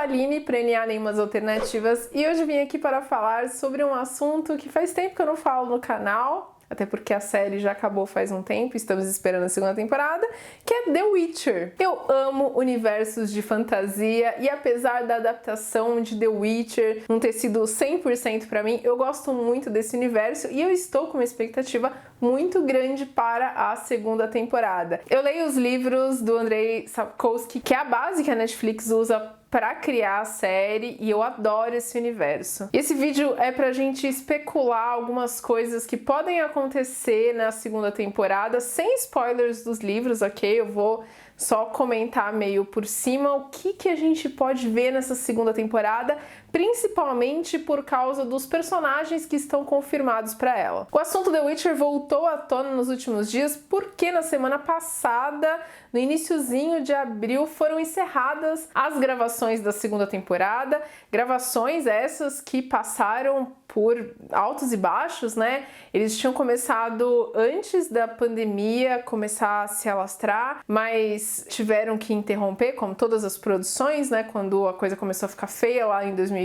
a Aline para NA Nenhumas Alternativas e hoje vim aqui para falar sobre um assunto que faz tempo que eu não falo no canal, até porque a série já acabou faz um tempo, estamos esperando a segunda temporada, que é The Witcher. Eu amo universos de fantasia e apesar da adaptação de The Witcher não ter sido 100% para mim, eu gosto muito desse universo e eu estou com uma expectativa muito grande para a segunda temporada. Eu leio os livros do Andrzej Sapkowski, que é a base que a Netflix usa para criar a série e eu adoro esse universo. E esse vídeo é pra gente especular algumas coisas que podem acontecer na segunda temporada, sem spoilers dos livros, ok? Eu vou só comentar meio por cima o que a gente pode ver nessa segunda temporada, principalmente por causa dos personagens que estão confirmados para ela. O assunto The Witcher voltou à tona nos últimos dias porque na semana passada, no iniciozinho de abril, foram encerradas as gravações da segunda temporada, gravações essas que passaram por altos e baixos, né? Eles tinham começado antes da pandemia começar a se alastrar, mas tiveram que interromper, como todas as produções, né? Quando a coisa começou a ficar feia lá em 2020,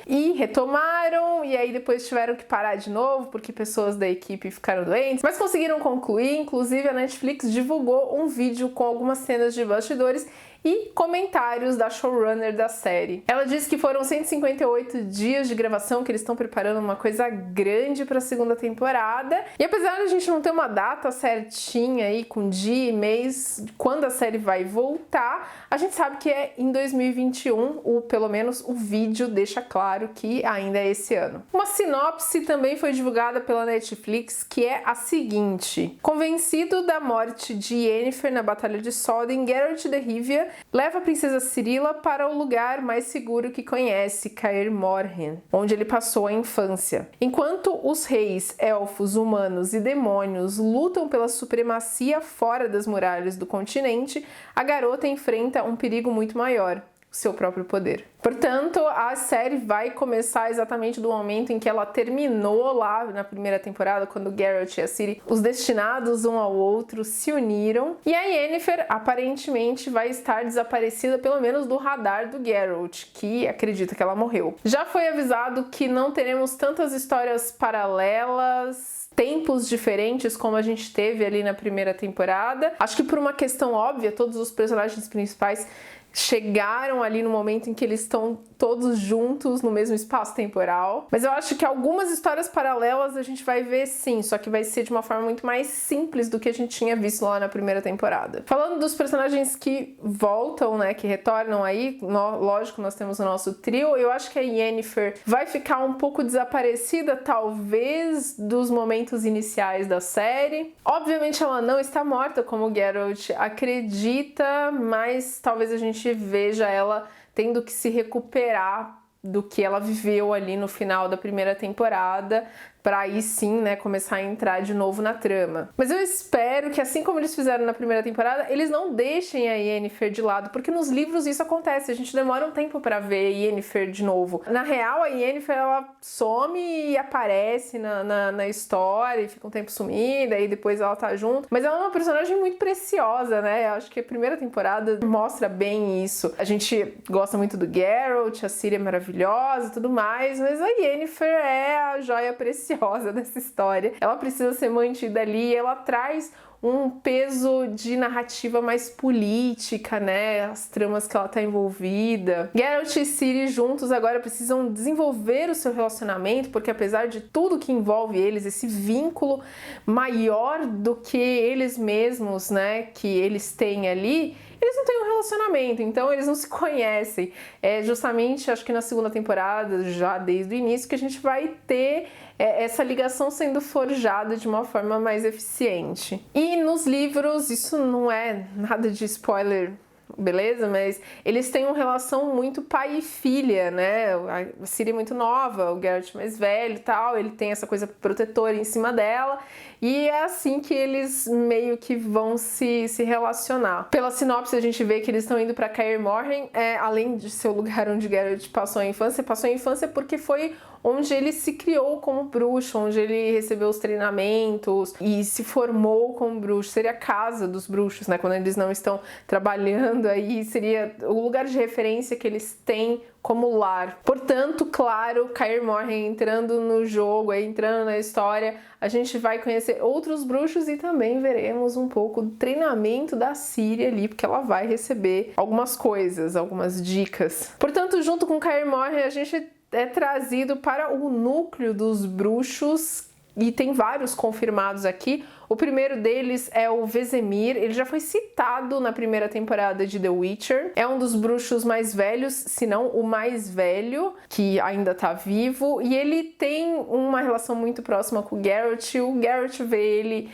e retomaram, e aí depois tiveram que parar de novo, porque pessoas da equipe ficaram doentes, mas conseguiram concluir. Inclusive a Netflix divulgou um vídeo com algumas cenas de bastidores e comentários da showrunner da série. Ela disse que foram 158 dias de gravação, que eles estão preparando uma coisa grande para a segunda temporada. E apesar de a gente não ter uma data certinha aí, com dia e mês, quando a série vai voltar, a gente sabe que é em 2021, ou pelo menos o vídeo deixa claro que ainda é esse ano. Uma sinopse também foi divulgada pela Netflix, que é a seguinte: convencido da morte de Yennefer na Batalha de Sodden, Geralt de Rivia leva a princesa Cirilla para o lugar mais seguro que conhece, Kaer Morhen, onde ele passou a infância. Enquanto os reis, elfos, humanos e demônios lutam pela supremacia fora das muralhas do continente, a garota enfrenta um perigo muito maior: seu próprio poder. Portanto, a série vai começar exatamente do momento em que ela terminou lá na primeira temporada, quando Geralt e a Ciri, os destinados um ao outro, se uniram. E a Yennefer aparentemente vai estar desaparecida, pelo menos do radar do Geralt, que acredita que ela morreu. Já foi avisado que não teremos tantas histórias paralelas, tempos diferentes como a gente teve ali na primeira temporada. Acho que por uma questão óbvia, todos os personagens principais chegaram ali no momento em que eles estão todos juntos no mesmo espaço temporal. Mas eu acho que algumas histórias paralelas a gente vai ver sim, só que vai ser de uma forma muito mais simples do que a gente tinha visto lá na primeira temporada. Falando dos personagens que voltam, né, que retornam aí, lógico, nós temos o nosso trio. Eu acho que a Yennefer vai ficar um pouco desaparecida, talvez, dos momentos iniciais da série. Obviamente ela não está morta, como o Geralt acredita, mas talvez a gente veja ela tendo que se recuperar do que ela viveu ali no final da primeira temporada, para aí sim, né, começar a entrar de novo na trama. Mas eu espero que, assim como eles fizeram na primeira temporada, eles não deixem a Yennefer de lado, porque nos livros isso acontece, a gente demora um tempo para ver a Yennefer de novo. Na real, a Yennefer, ela some e aparece na história, e fica um tempo sumida, e depois ela tá junto. Mas ela é uma personagem muito preciosa, né? Eu acho que a primeira temporada mostra bem isso. A gente gosta muito do Geralt, a Ciri é maravilhosa e tudo mais, mas a Yennefer é a joia preciosa dessa história. Ela precisa ser mantida ali, ela traz um peso de narrativa mais política, né? As tramas que ela tá envolvida. Geralt e Ciri juntos agora precisam desenvolver o seu relacionamento, porque apesar de tudo que envolve eles, esse vínculo maior do que eles mesmos, né, que eles têm ali, eles não têm um relacionamento, então eles não se conhecem. É justamente, acho que na segunda temporada, já desde o início, que a gente vai ter essa ligação sendo forjada de uma forma mais eficiente. E nos livros, isso não é nada de spoiler, beleza? Mas eles têm uma relação muito pai e filha, né? A Ciri é muito nova, o Geralt mais velho e tal, ele tem essa coisa protetora em cima dela, e é assim que eles meio que vão se relacionar. Pela sinopse a gente vê que eles estão indo para Kaer Morhen, além de ser o lugar onde Geralt passou a infância porque foi onde ele se criou como bruxo, onde ele recebeu os treinamentos e se formou como bruxo. Seria a casa dos bruxos, né? Quando eles não estão trabalhando aí, seria o lugar de referência que eles têm como lar. Portanto, claro, Kaer Morhen entrando no jogo, entrando na história, a gente vai conhecer outros bruxos e também veremos um pouco do treinamento da Ciri ali, porque ela vai receber algumas coisas, algumas dicas. Portanto, junto com Kaer Morhen, a gente é trazido para o núcleo dos bruxos e tem vários confirmados aqui. O primeiro deles é o Vesemir, ele já foi citado na primeira temporada de The Witcher. É um dos bruxos mais velhos, se não o mais velho, que ainda tá vivo. E ele tem uma relação muito próxima com o Geralt. O Geralt vê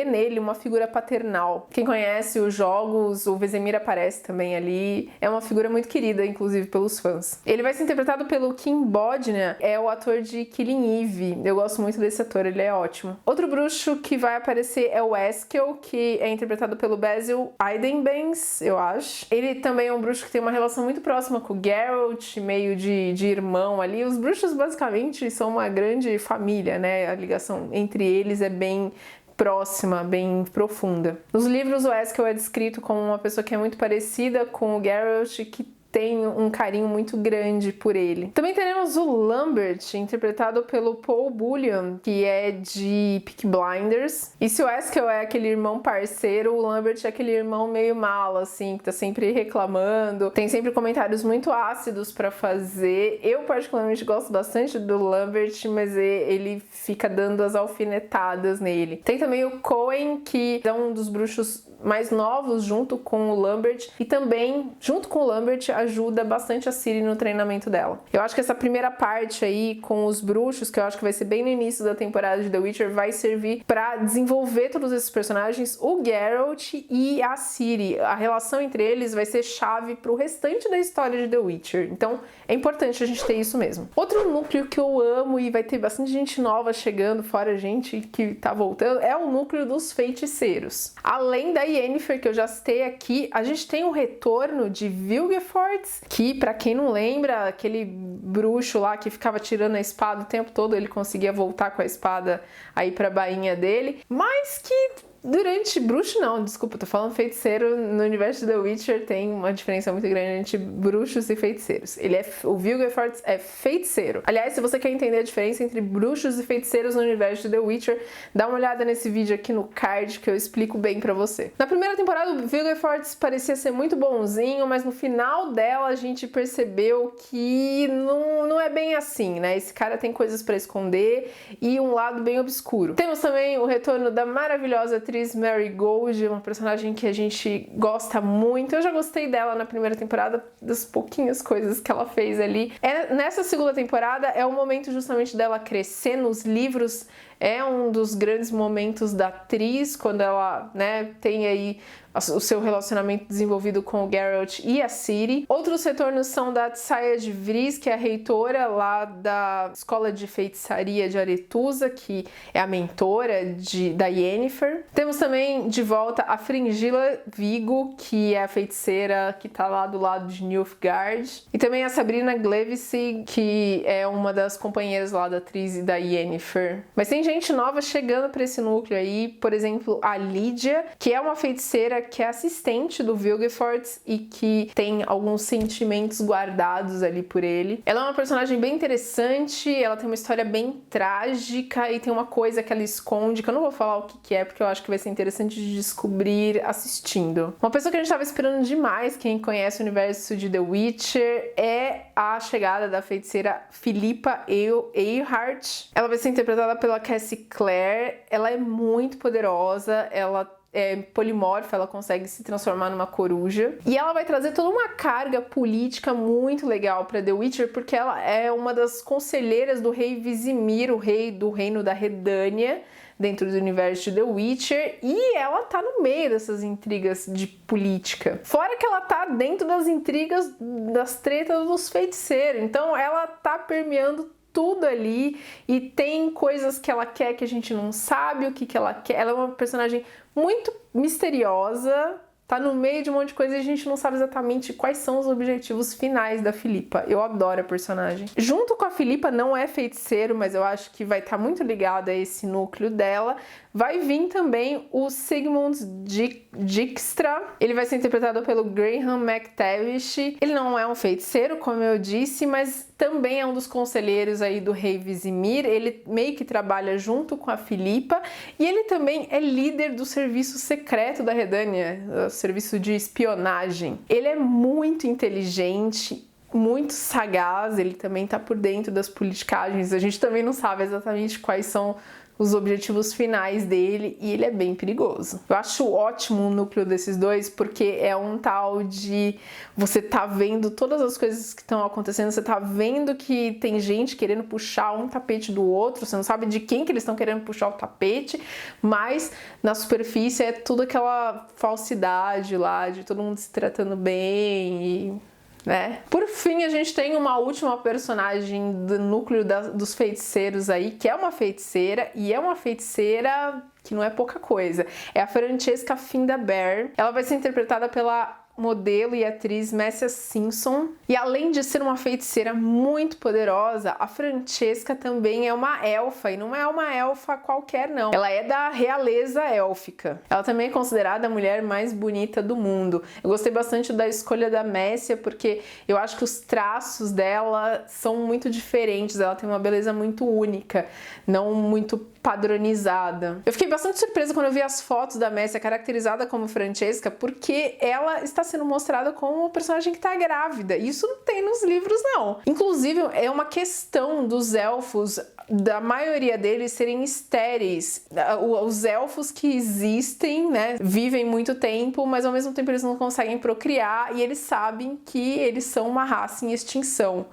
nele uma figura paternal. Quem conhece os jogos, o Vesemir aparece também ali. É uma figura muito querida, inclusive, pelos fãs. Ele vai ser interpretado pelo Kim Bodnia, é o ator de Killing Eve. Eu gosto muito desse ator, ele é ótimo. Outro bruxo que vai aparecer é o Eskel, que é interpretado pelo Basil Eidenbenz, eu acho. Ele também é um bruxo que tem uma relação muito próxima com o Geralt, meio de irmão ali. Os bruxos, basicamente, são uma grande família, né? A ligação entre eles é bem próxima, bem profunda. Nos livros, o Eskel é descrito como uma pessoa que é muito parecida com o Geralt, que tem um carinho muito grande por ele. Também teremos o Lambert, interpretado pelo Paul Bullion, que é de Peaky Blinders. E se o Eskel é aquele irmão parceiro, o Lambert é aquele irmão meio mala, assim, que tá sempre reclamando. Tem sempre comentários muito ácidos pra fazer. Eu, particularmente, gosto bastante do Lambert, mas ele fica dando as alfinetadas nele. Tem também o Cohen, que é um dos bruxos mais novos junto com o Lambert, e também, junto com o Lambert, ajuda bastante a Ciri no treinamento dela. Eu acho que essa primeira parte aí com os bruxos, que eu acho que vai ser bem no início da temporada de The Witcher, vai servir pra desenvolver todos esses personagens, o Geralt e a Ciri. A relação entre eles vai ser chave pro restante da história de The Witcher. Então, é importante a gente ter isso mesmo. Outro núcleo que eu amo e vai ter bastante gente nova chegando, fora gente que tá voltando, é o núcleo dos feiticeiros. Além da Yennefer, que eu já citei aqui, a gente tem o retorno de Vilgefortz, que, pra quem não lembra, aquele bruxo lá que ficava tirando a espada o tempo todo, ele conseguia voltar com a espada aí pra bainha dele, mas que bruxo não, desculpa, tô falando feiticeiro. No universo de The Witcher tem uma diferença muito grande entre bruxos e feiticeiros. O Vilgefortz é feiticeiro. Aliás, se você quer entender a diferença entre bruxos e feiticeiros no universo de The Witcher, dá uma olhada nesse vídeo aqui no card que eu explico bem pra você. Na primeira temporada, o Vilgefortz parecia ser muito bonzinho, mas no final dela a gente percebeu que não é bem assim, né? Esse cara tem coisas pra esconder e um lado bem obscuro. Temos também o retorno da maravilhosa atriz Marigold, uma personagem que a gente gosta muito. Eu já gostei dela na primeira temporada, das pouquinhas coisas que ela fez ali. Nessa segunda temporada é o momento justamente dela crescer nos livros. É um dos grandes momentos da atriz, quando ela, né, tem aí o seu relacionamento desenvolvido com o Geralt e a Ciri. Outros retornos são da Tsaya de Vries, que é a reitora lá da Escola de Feitiçaria de Aretusa, que é a mentora da Yennefer. Temos também de volta a Fringilla Vigo, que é a feiticeira que tá lá do lado de Nilfgaard. E também a Sabrina Glevissig, que é uma das companheiras lá da atriz e da Yennefer. Mas tem gente nova chegando para esse núcleo aí, por exemplo, a Lídia, que é uma feiticeira que é assistente do Vilgefortz e que tem alguns sentimentos guardados ali por ele. Ela é uma personagem bem interessante, ela tem uma história bem trágica e tem uma coisa que ela esconde, que eu não vou falar o que é, porque eu acho que vai ser interessante de descobrir assistindo. Uma pessoa que a gente estava esperando demais, quem conhece o universo de The Witcher, é a chegada da feiticeira Philippa Earhart. Ela vai ser interpretada pela Cassie Clare. Ela é muito poderosa, ela é polimorfa, ela consegue se transformar numa coruja. E ela vai trazer toda uma carga política muito legal para The Witcher, porque ela é uma das conselheiras do rei Vizimir, o rei do reino da Redânia, dentro do universo de The Witcher, e ela tá no meio dessas intrigas de política. Fora que ela tá dentro das intrigas, das tretas dos feiticeiros. Então ela tá permeando tudo ali e tem coisas que ela quer que a gente não sabe o que ela quer. Ela é uma personagem muito misteriosa, tá no meio de um monte de coisa e a gente não sabe exatamente quais são os objetivos finais da Philippa. Eu adoro a personagem. Junto com a Philippa, não é feiticeiro, mas eu acho que vai estar muito ligado a esse núcleo dela. Vai vir também o Sigmund Dijkstra. Ele vai ser interpretado pelo Graham McTavish. Ele não é um feiticeiro, como eu disse, mas também é um dos conselheiros aí do rei Vizimir. Ele meio que trabalha junto com a Philippa e ele também é líder do serviço secreto da Redânia, o serviço de espionagem. Ele é muito inteligente, muito sagaz, ele também tá por dentro das politicagens. A gente também não sabe exatamente quais são os objetivos finais dele e ele é bem perigoso. Eu acho ótimo o núcleo desses dois porque é um tal de você tá vendo todas as coisas que estão acontecendo, você tá vendo que tem gente querendo puxar um tapete do outro, você não sabe de quem que eles estão querendo puxar o tapete, mas na superfície é tudo aquela falsidade lá de todo mundo se tratando bem e né? Por fim, a gente tem uma última personagem do núcleo dos feiticeiros aí, que é uma feiticeira, e é uma feiticeira que não é pouca coisa. É a Francesca Findabair. Ela vai ser interpretada pela modelo e atriz Messia Simpson. E além de ser uma feiticeira muito poderosa, a Francesca também é uma elfa, e não é uma elfa qualquer não. Ela é da realeza élfica. Ela também é considerada a mulher mais bonita do mundo. Eu gostei bastante da escolha da Messia, porque eu acho que os traços dela são muito diferentes. Ela tem uma beleza muito única, não muito padronizada. Eu fiquei bastante surpresa quando eu vi as fotos da Messia caracterizada como Francesca, porque ela está sendo mostrada como uma personagem que está grávida. Isso não tem nos livros, não. Inclusive, é uma questão dos elfos, da maioria deles serem estéreis. Os elfos que existem, né, vivem muito tempo, mas ao mesmo tempo eles não conseguem procriar e eles sabem que eles são uma raça em extinção.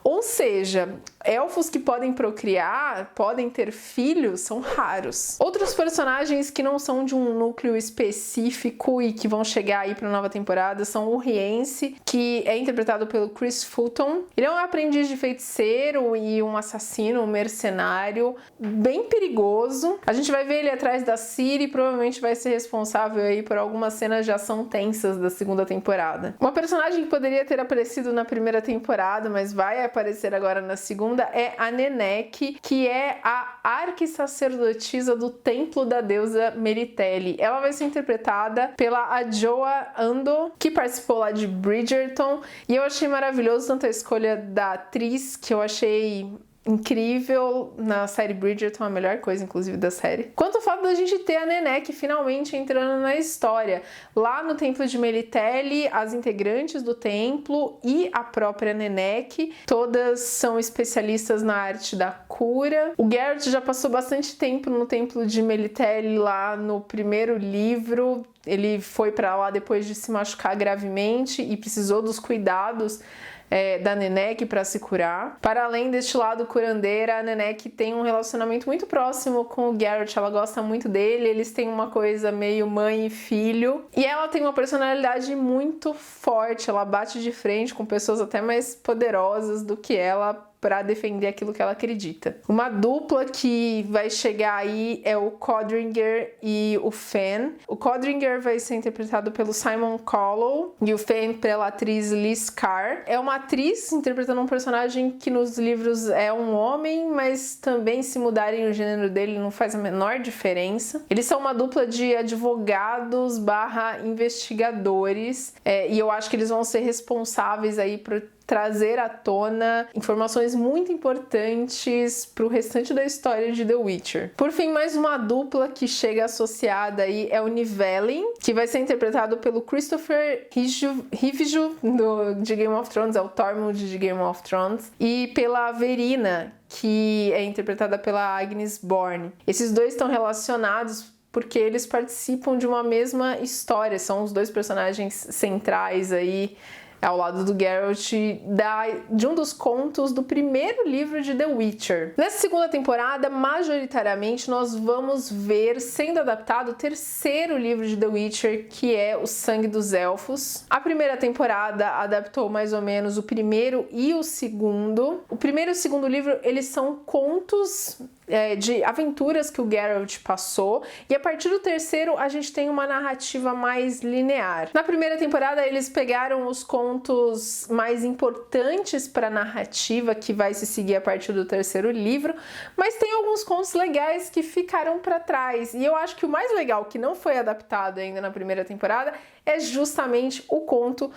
Ou seja, elfos que podem procriar, podem ter filhos, são raros. Outros personagens que não são de um núcleo específico e que vão chegar aí para a nova temporada são o Rience, que é interpretado pelo Chris Fulton. Ele é um aprendiz de feiticeiro e um assassino, um mercenário, bem perigoso. A gente vai ver ele atrás da Ciri e provavelmente vai ser responsável aí por algumas cenas de ação tensas da segunda temporada. Uma personagem que poderia ter aparecido na primeira temporada, mas vai aparecer agora na segunda, é a Nenek, que é a arquissacerdotisa do templo da deusa Meritelli. Ela vai ser interpretada pela Adjoa Andoh, que participou lá de Bridgerton, e eu achei maravilhoso tanto a escolha da atriz, que eu achei incrível na série Bridgerton, a melhor coisa inclusive da série, quanto o fato da gente ter a Nenek finalmente entrando na história. Lá no templo de Meritelli, as integrantes do templo e a própria Nenek, todas são especialistas na arte da cura. O Geralt já passou bastante tempo no templo de Meritelli lá no primeiro livro. Ele foi para lá depois de se machucar gravemente e precisou dos cuidados da Nenek para se curar. Para além deste lado curandeira, a Nenek tem um relacionamento muito próximo com o Geralt, ela gosta muito dele, eles têm uma coisa meio mãe e filho, e ela tem uma personalidade muito forte, ela bate de frente com pessoas até mais poderosas do que ela para defender aquilo que ela acredita. Uma dupla que vai chegar aí é o Codringer e o Fen. O Codringer vai ser interpretado pelo Simon Callow e o Fen pela atriz Liz Carr. É uma atriz interpretando um personagem que nos livros é um homem, mas também se mudarem o gênero dele não faz a menor diferença. Eles são uma dupla de advogados / investigadores e eu acho que eles vão ser responsáveis aí por trazer à tona informações muito importantes para o restante da história de The Witcher. Por fim, mais uma dupla que chega associada aí é o Nivellen, que vai ser interpretado pelo Christopher Hivju de Game of Thrones, é o Tormund de Game of Thrones, e pela Verina, que é interpretada pela Agnes Born. Esses dois estão relacionados porque eles participam de uma mesma história, são os dois personagens centrais aí ao lado do Geralt, de um dos contos do primeiro livro de The Witcher. Nessa segunda temporada, majoritariamente, nós vamos ver sendo adaptado o terceiro livro de The Witcher, que é O Sangue dos Elfos. A primeira temporada adaptou mais ou menos o primeiro e o segundo. O primeiro e o segundo livro, eles são contos de aventuras que o Geralt passou, e a partir do terceiro a gente tem uma narrativa mais linear. Na primeira temporada eles pegaram os contos mais importantes para a narrativa que vai se seguir a partir do terceiro livro, mas tem alguns contos legais que ficaram para trás, e eu acho que o mais legal que não foi adaptado ainda na primeira temporada é justamente o conto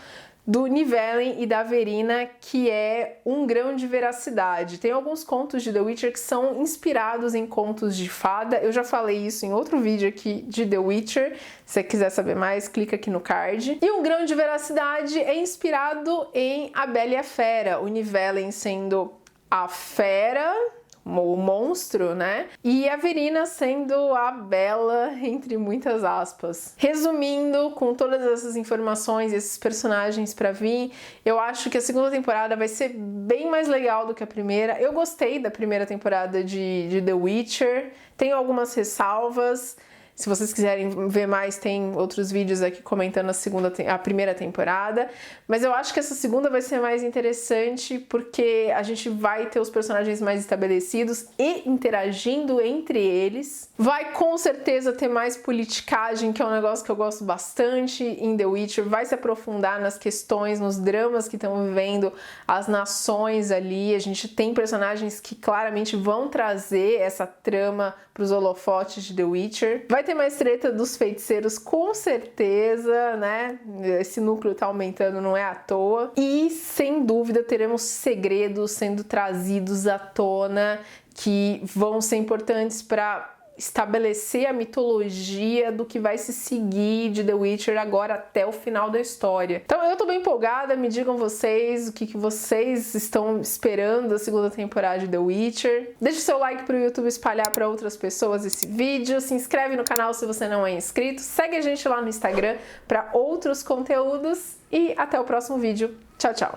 do Nivellen e da Verina, que é um grão de veracidade. Tem alguns contos de The Witcher que são inspirados em contos de fada. Eu já falei isso em outro vídeo aqui de The Witcher. Se você quiser saber mais, clica aqui no card. E um grão de veracidade é inspirado em A Bela e a Fera. O Nivellen sendo a fera, o monstro, né? E a Verina sendo a bela, entre muitas aspas. Resumindo, com todas essas informações e esses personagens pra vir, eu acho que a segunda temporada vai ser bem mais legal do que a primeira. Eu gostei da primeira temporada de The Witcher, tenho algumas ressalvas. Se vocês quiserem ver mais, tem outros vídeos aqui comentando a primeira temporada. Mas eu acho que essa segunda vai ser mais interessante porque a gente vai ter os personagens mais estabelecidos e interagindo entre eles. Vai com certeza ter mais politicagem, que é um negócio que eu gosto bastante em The Witcher. Vai se aprofundar nas questões, nos dramas que estão vivendo as nações ali. A gente tem personagens que claramente vão trazer essa trama para os holofotes de The Witcher. Vai ter mais treta dos feiticeiros, com certeza, né? Esse núcleo tá aumentando, não é à toa. E, sem dúvida, teremos segredos sendo trazidos à tona que vão ser importantes para estabelecer a mitologia do que vai se seguir de The Witcher agora até o final da história. Então eu tô bem empolgada, me digam vocês o que vocês estão esperando da segunda temporada de The Witcher. Deixe seu like pro YouTube espalhar para outras pessoas esse vídeo, se inscreve no canal se você não é inscrito, segue a gente lá no Instagram para outros conteúdos e até o próximo vídeo. Tchau, tchau!